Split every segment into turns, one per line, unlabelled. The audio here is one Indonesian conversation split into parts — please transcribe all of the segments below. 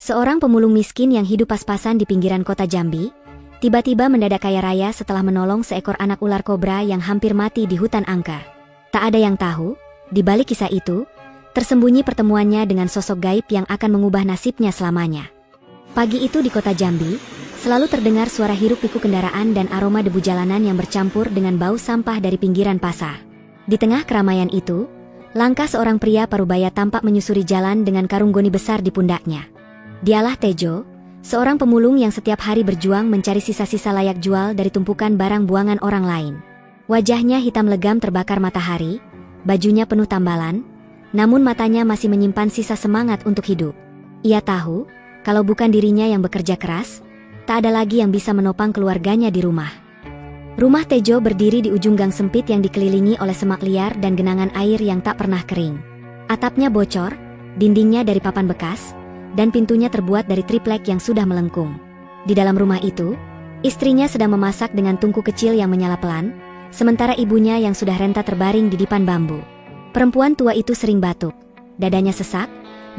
Seorang pemulung miskin yang hidup pas-pasan di pinggiran kota Jambi, tiba-tiba mendadak kaya raya setelah menolong seekor anak ular kobra yang hampir mati di hutan angker. Tak ada yang tahu, di balik kisah itu, tersembunyi pertemuannya dengan sosok gaib yang akan mengubah nasibnya selamanya. Pagi itu di kota Jambi, selalu terdengar suara hiruk-pikuk kendaraan dan aroma debu jalanan yang bercampur dengan bau sampah dari pinggiran pasar. Di tengah keramaian itu, langkah seorang pria parubaya tampak menyusuri jalan dengan karung goni besar di pundaknya. Dialah Tejo, seorang pemulung yang setiap hari berjuang mencari sisa-sisa layak jual dari tumpukan barang buangan orang lain. Wajahnya hitam legam terbakar matahari, bajunya penuh tambalan, namun matanya masih menyimpan sisa semangat untuk hidup. Ia tahu, kalau bukan dirinya yang bekerja keras, tak ada lagi yang bisa menopang keluarganya di rumah. Rumah Tejo berdiri di ujung gang sempit yang dikelilingi oleh semak liar dan genangan air yang tak pernah kering. Atapnya bocor, dindingnya dari papan bekas, dan pintunya terbuat dari triplek yang sudah melengkung. Di dalam rumah itu, istrinya sedang memasak dengan tungku kecil yang menyala pelan, sementara ibunya yang sudah renta terbaring di dipan bambu. Perempuan tua itu sering batuk, dadanya sesak,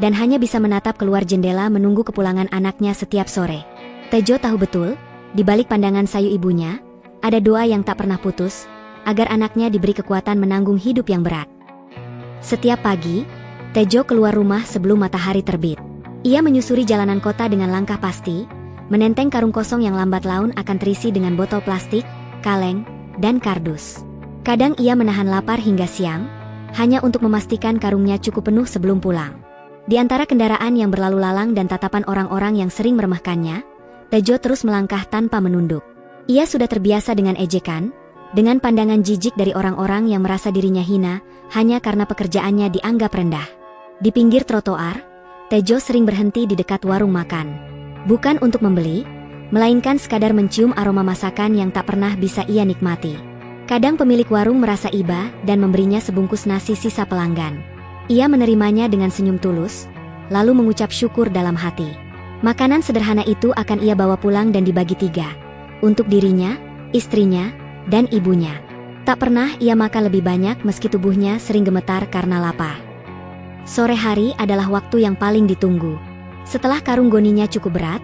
dan hanya bisa menatap keluar jendela menunggu kepulangan anaknya setiap sore. Tejo tahu betul, di balik pandangan sayu ibunya, ada doa yang tak pernah putus, agar anaknya diberi kekuatan menanggung hidup yang berat. Setiap pagi, Tejo keluar rumah sebelum matahari terbit. Ia menyusuri jalanan kota dengan langkah pasti, menenteng karung kosong yang lambat laun akan terisi dengan botol plastik, kaleng, dan kardus. Kadang ia menahan lapar hingga siang, hanya untuk memastikan karungnya cukup penuh sebelum pulang. Di antara kendaraan yang berlalu lalang dan tatapan orang-orang yang sering meremehkannya, Tejo terus melangkah tanpa menunduk. Ia sudah terbiasa dengan ejekan, dengan pandangan jijik dari orang-orang yang merasa dirinya hina, hanya karena pekerjaannya dianggap rendah. Di pinggir trotoar, Tejo sering berhenti di dekat warung makan. Bukan untuk membeli, melainkan sekadar mencium aroma masakan yang tak pernah bisa ia nikmati. Kadang pemilik warung merasa iba dan memberinya sebungkus nasi sisa pelanggan. Ia menerimanya dengan senyum tulus, lalu mengucap syukur dalam hati. Makanan sederhana itu akan ia bawa pulang dan dibagi 3, untuk dirinya, istrinya, dan ibunya. Tak pernah ia makan lebih banyak meski tubuhnya sering gemetar karena lapar. Sore hari adalah waktu yang paling ditunggu. Setelah karung goninya cukup berat,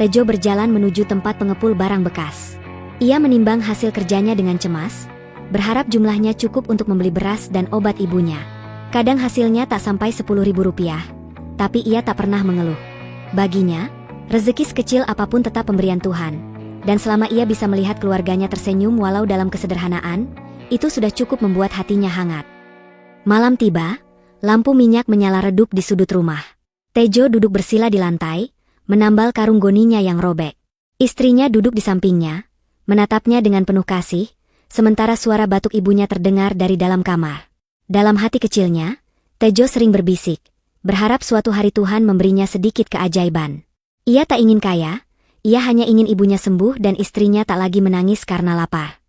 Tejo berjalan menuju tempat pengepul barang bekas. Ia menimbang hasil kerjanya dengan cemas, berharap jumlahnya cukup untuk membeli beras dan obat ibunya. Kadang hasilnya tak sampai Rp10.000, tapi ia tak pernah mengeluh. Baginya, rezeki sekecil apapun tetap pemberian Tuhan, dan selama ia bisa melihat keluarganya tersenyum walau dalam kesederhanaan, itu sudah cukup membuat hatinya hangat. Malam tiba. Lampu minyak menyala redup di sudut rumah. Tejo duduk bersila di lantai, menambal karung goninya yang robek. Istrinya duduk di sampingnya, menatapnya dengan penuh kasih, sementara suara batuk ibunya terdengar dari dalam kamar. Dalam hati kecilnya, Tejo sering berbisik, berharap suatu hari Tuhan memberinya sedikit keajaiban. Ia tak ingin kaya, ia hanya ingin ibunya sembuh dan istrinya tak lagi menangis karena lapar.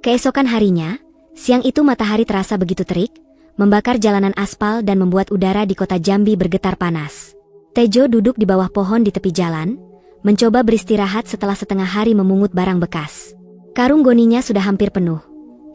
Keesokan harinya, siang itu matahari terasa begitu terik, membakar jalanan aspal dan membuat udara di kota Jambi bergetar panas. Tejo duduk di bawah pohon di tepi jalan, mencoba beristirahat setelah setengah hari memungut barang bekas. Karung goninya sudah hampir penuh,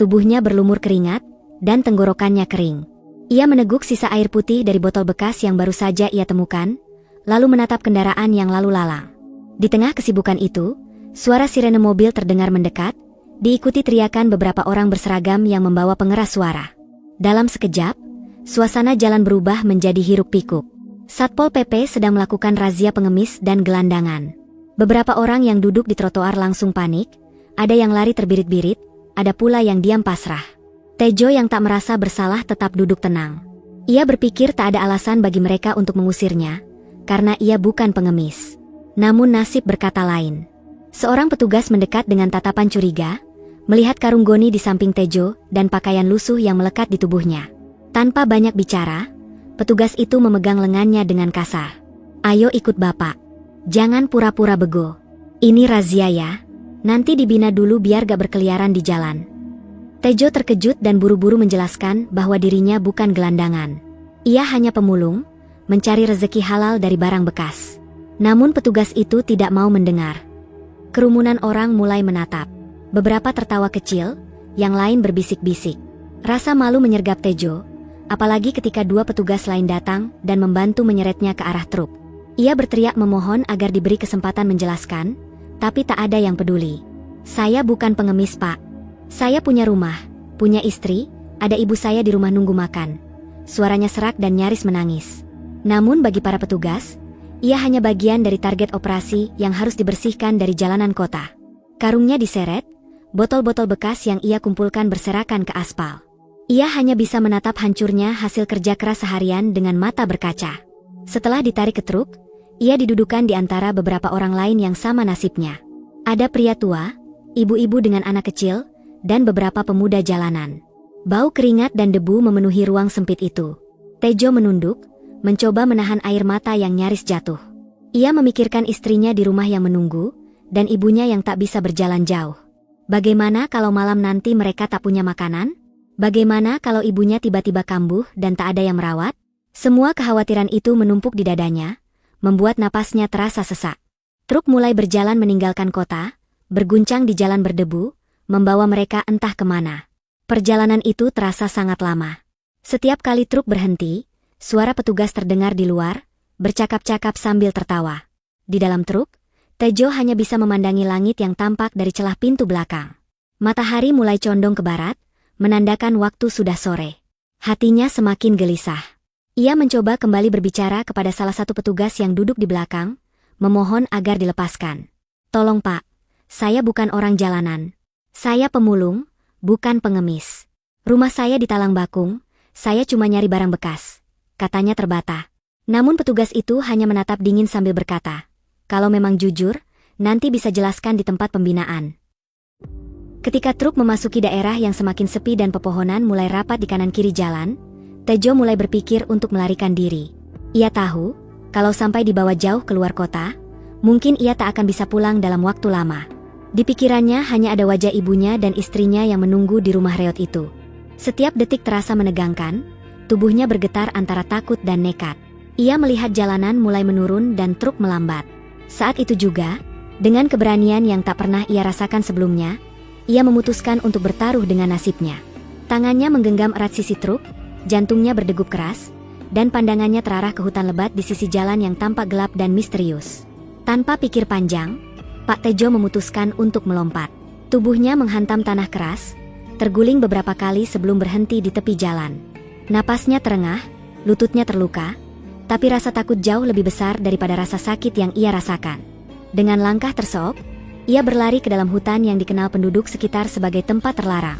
tubuhnya berlumur keringat, dan tenggorokannya kering. Ia meneguk sisa air putih dari botol bekas yang baru saja ia temukan, lalu menatap kendaraan yang lalu lalang. Di tengah kesibukan itu, suara sirene mobil terdengar mendekat, diikuti teriakan beberapa orang berseragam yang membawa pengeras suara. Dalam sekejap, suasana jalan berubah menjadi hiruk-pikuk. Satpol PP sedang melakukan razia pengemis dan gelandangan. Beberapa orang yang duduk di trotoar langsung panik, ada yang lari terbirit-birit, ada pula yang diam pasrah. Tejo yang tak merasa bersalah tetap duduk tenang. Ia berpikir tak ada alasan bagi mereka untuk mengusirnya, karena ia bukan pengemis. Namun nasib berkata lain. Seorang petugas mendekat dengan tatapan curiga, melihat karung goni di samping Tejo dan pakaian lusuh yang melekat di tubuhnya. Tanpa banyak bicara, petugas itu memegang lengannya dengan kasar. "Ayo ikut Bapak. Jangan pura-pura bego. Ini razia ya. Nanti dibina dulu biar gak berkeliaran di jalan." Tejo terkejut dan buru-buru menjelaskan bahwa dirinya bukan gelandangan. Ia hanya pemulung, mencari rezeki halal dari barang bekas. Namun petugas itu tidak mau mendengar. Kerumunan orang mulai menatap. Beberapa tertawa kecil, yang lain berbisik-bisik. Rasa malu menyergap Tejo, apalagi ketika dua petugas lain datang dan membantu menyeretnya ke arah truk. Ia berteriak memohon agar diberi kesempatan menjelaskan, tapi tak ada yang peduli. "Saya bukan pengemis, Pak. Saya punya rumah, punya istri, ada ibu saya di rumah nunggu makan." Suaranya serak dan nyaris menangis. Namun bagi para petugas, ia hanya bagian dari target operasi yang harus dibersihkan dari jalanan kota. Karungnya diseret, botol-botol bekas yang ia kumpulkan berserakan ke aspal. Ia hanya bisa menatap hancurnya hasil kerja keras seharian dengan mata berkaca. Setelah ditarik ke truk, ia didudukan di antara beberapa orang lain yang sama nasibnya. Ada pria tua, ibu-ibu dengan anak kecil, dan beberapa pemuda jalanan. Bau keringat dan debu memenuhi ruang sempit itu. Tejo menunduk, mencoba menahan air mata yang nyaris jatuh. Ia memikirkan istrinya di rumah yang menunggu, dan ibunya yang tak bisa berjalan jauh. Bagaimana kalau malam nanti mereka tak punya makanan? Bagaimana kalau ibunya tiba-tiba kambuh dan tak ada yang merawat? Semua kekhawatiran itu menumpuk di dadanya, membuat napasnya terasa sesak. Truk mulai berjalan meninggalkan kota, berguncang di jalan berdebu, membawa mereka entah kemana. Perjalanan itu terasa sangat lama. Setiap kali truk berhenti, suara petugas terdengar di luar, bercakap-cakap sambil tertawa. Di dalam truk, Tejo hanya bisa memandangi langit yang tampak dari celah pintu belakang. Matahari mulai condong ke barat, menandakan waktu sudah sore. Hatinya semakin gelisah. Ia mencoba kembali berbicara kepada salah satu petugas yang duduk di belakang, memohon agar dilepaskan. "Tolong Pak, saya bukan orang jalanan. Saya pemulung, bukan pengemis. Rumah saya di Talang Bakung, saya cuma nyari barang bekas," katanya terbata. Namun petugas itu hanya menatap dingin sambil berkata, "Kalau memang jujur, nanti bisa jelaskan di tempat pembinaan." Ketika truk memasuki daerah yang semakin sepi dan pepohonan mulai rapat di kanan kiri jalan, Tejo mulai berpikir untuk melarikan diri. Ia tahu, kalau sampai dibawa jauh keluar kota, mungkin ia tak akan bisa pulang dalam waktu lama. Di pikirannya hanya ada wajah ibunya dan istrinya yang menunggu di rumah reot itu. Setiap detik terasa menegangkan, tubuhnya bergetar antara takut dan nekat. Ia melihat jalanan mulai menurun dan truk melambat. Saat itu juga, dengan keberanian yang tak pernah ia rasakan sebelumnya, ia memutuskan untuk bertaruh dengan nasibnya. Tangannya menggenggam erat sisi truk, jantungnya berdegup keras, dan pandangannya terarah ke hutan lebat di sisi jalan yang tampak gelap dan misterius. Tanpa pikir panjang, Pak Tejo memutuskan untuk melompat. Tubuhnya menghantam tanah keras, terguling beberapa kali sebelum berhenti di tepi jalan. Napasnya terengah, lututnya terluka, tapi rasa takut jauh lebih besar daripada rasa sakit yang ia rasakan. Dengan langkah terseok, ia berlari ke dalam hutan yang dikenal penduduk sekitar sebagai tempat terlarang.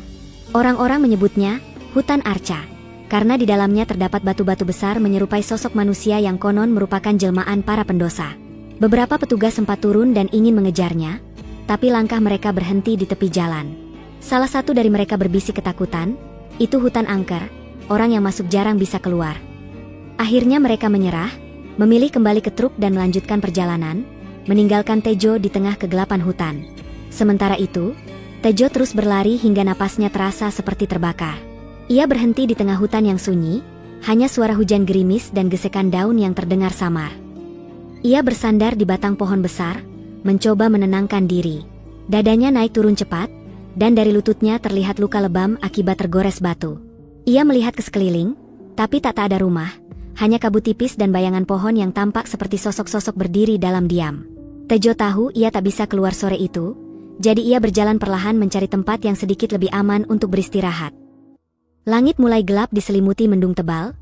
Orang-orang menyebutnya hutan arca, karena di dalamnya terdapat batu-batu besar menyerupai sosok manusia yang konon merupakan jelmaan para pendosa. Beberapa petugas sempat turun dan ingin mengejarnya, tapi langkah mereka berhenti di tepi jalan. Salah satu dari mereka berbisik ketakutan, "Itu hutan angker, orang yang masuk jarang bisa keluar." Akhirnya mereka menyerah, memilih kembali ke truk dan melanjutkan perjalanan, meninggalkan Tejo di tengah kegelapan hutan. Sementara itu, Tejo terus berlari hingga napasnya terasa seperti terbakar. Ia berhenti di tengah hutan yang sunyi, hanya suara hujan gerimis dan gesekan daun yang terdengar samar. Ia bersandar di batang pohon besar, mencoba menenangkan diri. Dadanya naik turun cepat, dan dari lututnya terlihat luka lebam akibat tergores batu. Ia melihat ke sekeliling, tapi tak ada rumah. Hanya kabut tipis dan bayangan pohon yang tampak seperti sosok-sosok berdiri dalam diam. Tejo tahu ia tak bisa keluar sore itu, jadi ia berjalan perlahan mencari tempat yang sedikit lebih aman untuk beristirahat. Langit mulai gelap diselimuti mendung tebal,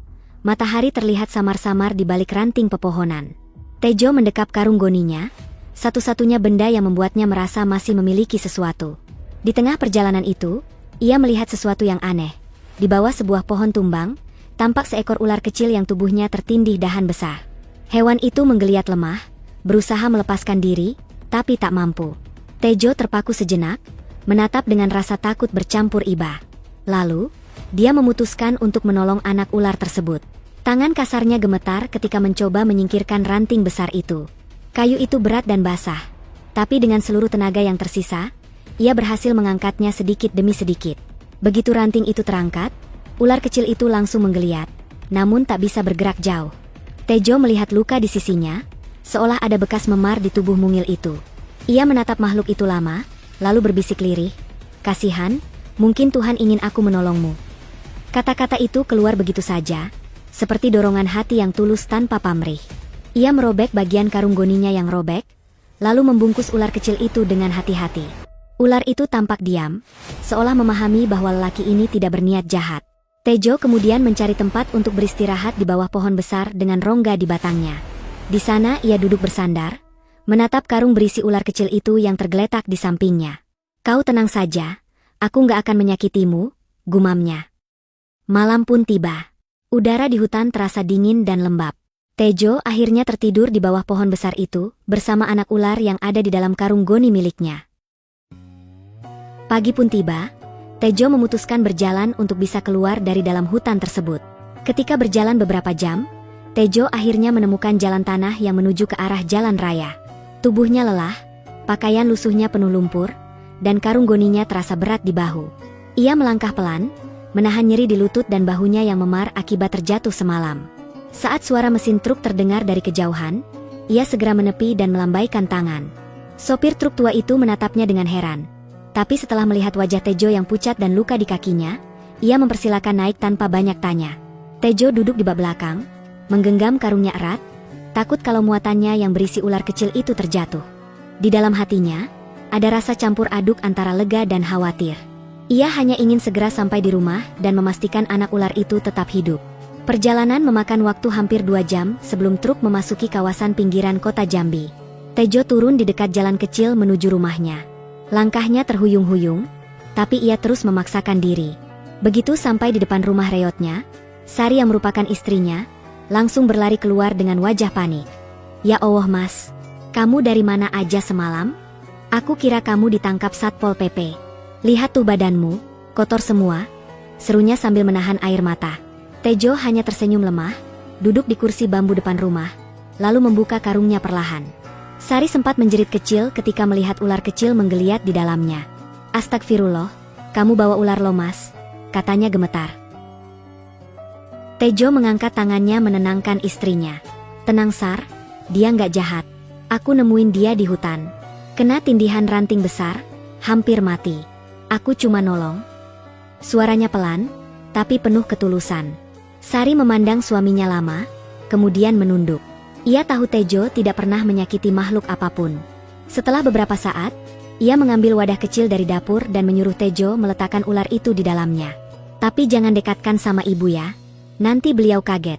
matahari terlihat samar-samar di balik ranting pepohonan. Tejo mendekap karung goninya, satu-satunya benda yang membuatnya merasa masih memiliki sesuatu. Di tengah perjalanan itu, ia melihat sesuatu yang aneh. Di bawah sebuah pohon tumbang, tampak seekor ular kecil yang tubuhnya tertindih dahan besar. Hewan itu menggeliat lemah, berusaha melepaskan diri, tapi tak mampu. Tejo terpaku sejenak, menatap dengan rasa takut bercampur iba. Lalu, dia memutuskan untuk menolong anak ular tersebut. Tangan kasarnya gemetar ketika mencoba menyingkirkan ranting besar itu. Kayu itu berat dan basah, tapi dengan seluruh tenaga yang tersisa, ia berhasil mengangkatnya sedikit demi sedikit. Begitu ranting itu terangkat, ular kecil itu langsung menggeliat, namun tak bisa bergerak jauh. Tejo melihat luka di sisinya, seolah ada bekas memar di tubuh mungil itu. Ia menatap makhluk itu lama, lalu berbisik lirih, "Kasihan, mungkin Tuhan ingin aku menolongmu." Kata-kata itu keluar begitu saja, seperti dorongan hati yang tulus tanpa pamrih. Ia merobek bagian karung goninya yang robek, lalu membungkus ular kecil itu dengan hati-hati. Ular itu tampak diam, seolah memahami bahwa lelaki ini tidak berniat jahat. Tejo kemudian mencari tempat untuk beristirahat di bawah pohon besar dengan rongga di batangnya. Di sana ia duduk bersandar, menatap karung berisi ular kecil itu yang tergeletak di sampingnya. "Kau tenang saja, aku nggak akan menyakitimu," gumamnya. Malam pun tiba. Udara di hutan terasa dingin dan lembab. Tejo akhirnya tertidur di bawah pohon besar itu bersama anak ular yang ada di dalam karung goni miliknya. Pagi pun tiba, Tejo memutuskan berjalan untuk bisa keluar dari dalam hutan tersebut. Ketika berjalan beberapa jam, Tejo akhirnya menemukan jalan tanah yang menuju ke arah jalan raya. Tubuhnya lelah, pakaian lusuhnya penuh lumpur, dan karung goninya terasa berat di bahu. Ia melangkah pelan, menahan nyeri di lutut dan bahunya yang memar akibat terjatuh semalam. Saat suara mesin truk terdengar dari kejauhan, ia segera menepi dan melambaikan tangan. Sopir truk tua itu menatapnya dengan heran. Tapi setelah melihat wajah Tejo yang pucat dan luka di kakinya, ia mempersilakan naik tanpa banyak tanya. Tejo duduk di bak belakang, menggenggam karungnya erat, takut kalau muatannya yang berisi ular kecil itu terjatuh. Di dalam hatinya, ada rasa campur aduk antara lega dan khawatir. Ia hanya ingin segera sampai di rumah dan memastikan anak ular itu tetap hidup. Perjalanan memakan waktu hampir 2 jam sebelum truk memasuki kawasan pinggiran kota Jambi. Tejo turun di dekat jalan kecil menuju rumahnya. Langkahnya terhuyung-huyung, tapi ia terus memaksakan diri. Begitu sampai di depan rumah reotnya, Sari yang merupakan istrinya, langsung berlari keluar dengan wajah panik. "Ya Allah Mas, kamu dari mana aja semalam? Aku kira kamu ditangkap Satpol PP. Lihat tuh badanmu, kotor semua," serunya sambil menahan air mata. Tejo hanya tersenyum lemah, duduk di kursi bambu depan rumah, lalu membuka karungnya perlahan. Sari sempat menjerit kecil ketika melihat ular kecil menggeliat di dalamnya. "Astagfirullah, kamu bawa ular lo Mas," katanya gemetar. Tejo mengangkat tangannya menenangkan istrinya. "Tenang Sar, dia nggak jahat. Aku nemuin dia di hutan. Kena tindihan ranting besar, hampir mati. Aku cuma nolong." Suaranya pelan, tapi penuh ketulusan. Sari memandang suaminya lama, kemudian menunduk. Ia tahu Tejo tidak pernah menyakiti makhluk apapun. Setelah beberapa saat, ia mengambil wadah kecil dari dapur dan menyuruh Tejo meletakkan ular itu di dalamnya. "Tapi jangan dekatkan sama ibu ya, nanti beliau kaget,"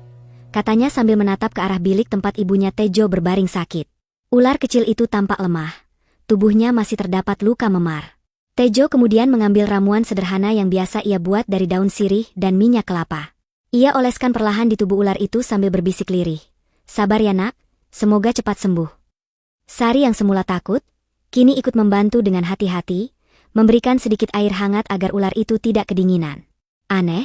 katanya sambil menatap ke arah bilik tempat ibunya Tejo berbaring sakit. Ular kecil itu tampak lemah, tubuhnya masih terdapat luka memar. Tejo kemudian mengambil ramuan sederhana yang biasa ia buat dari daun sirih dan minyak kelapa. Ia oleskan perlahan di tubuh ular itu sambil berbisik lirih. "Sabar ya nak, semoga cepat sembuh." Sari yang semula takut, kini ikut membantu dengan hati-hati, memberikan sedikit air hangat agar ular itu tidak kedinginan. Aneh,